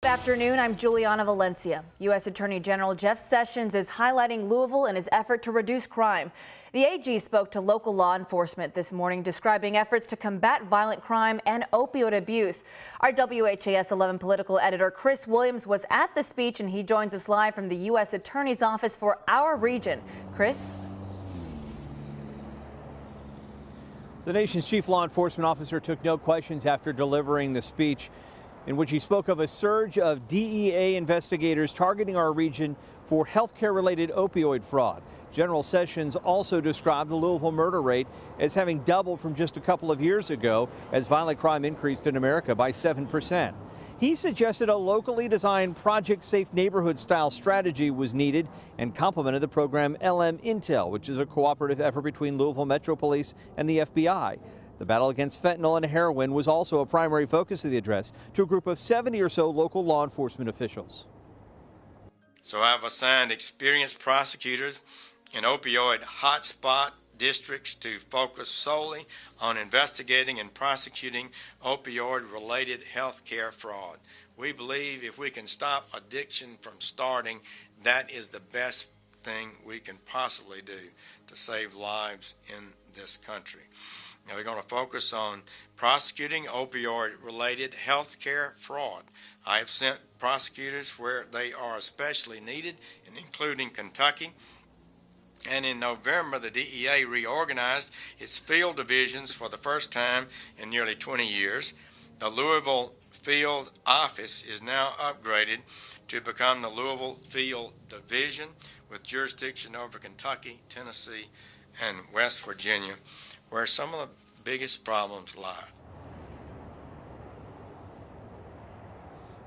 Good afternoon, I'm Juliana Valencia. U.S. Attorney General Jeff Sessions is highlighting Louisville in his effort to reduce crime. The AG spoke to local law enforcement this morning, describing efforts to combat violent crime and opioid abuse. Our WHAS 11 political editor Chris Williams was at the speech, and he joins us live from the U.S. Attorney's office for our region. Chris? The nation's chief law enforcement officer took no questions after delivering the speech, in which he spoke of a surge of DEA investigators targeting our region for healthcare-related opioid fraud. General Sessions also described the Louisville murder rate as having doubled from just a couple of years ago as violent crime increased in America by 7%. He suggested a locally designed Project Safe Neighborhood style strategy was needed and complimented the program LM Intel, which is a cooperative effort between Louisville Metro Police and the FBI. The battle against fentanyl and heroin was also a primary focus of the address to a group of 70 or so local law enforcement officials. So I've assigned experienced prosecutors in opioid hotspot districts to focus solely on investigating and prosecuting opioid-related health care fraud. We believe if we can stop addiction from starting, that is the best thing we can possibly do to save lives in this country. Now we're going to focus on prosecuting opioid-related health care fraud. I have sent prosecutors where they are especially needed, including Kentucky. And in November, the DEA reorganized its field divisions for the first time in nearly 20 years. The Louisville field office is now upgraded to become the Louisville Field Division, with jurisdiction over Kentucky, Tennessee, and West Virginia, where some of the biggest problems lie.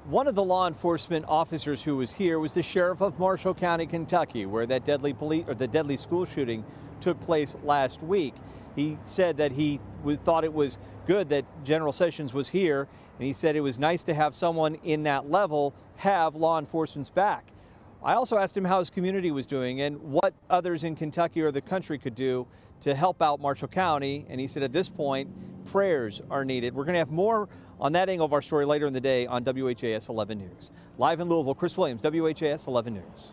One of the law enforcement officers who was here was the sheriff of Marshall County, Kentucky, where that deadly school shooting took place last week. He said that he thought it was good that General Sessions was here, and he said it was nice to have someone in that level have law enforcement's back. I also asked him how his community was doing and what others in Kentucky or the country could do to help out Marshall County, and he said at this point, prayers are needed. We're going to have more on that angle of our story later in the day on WHAS 11 News. Live in Louisville, Chris Williams, WHAS 11 News.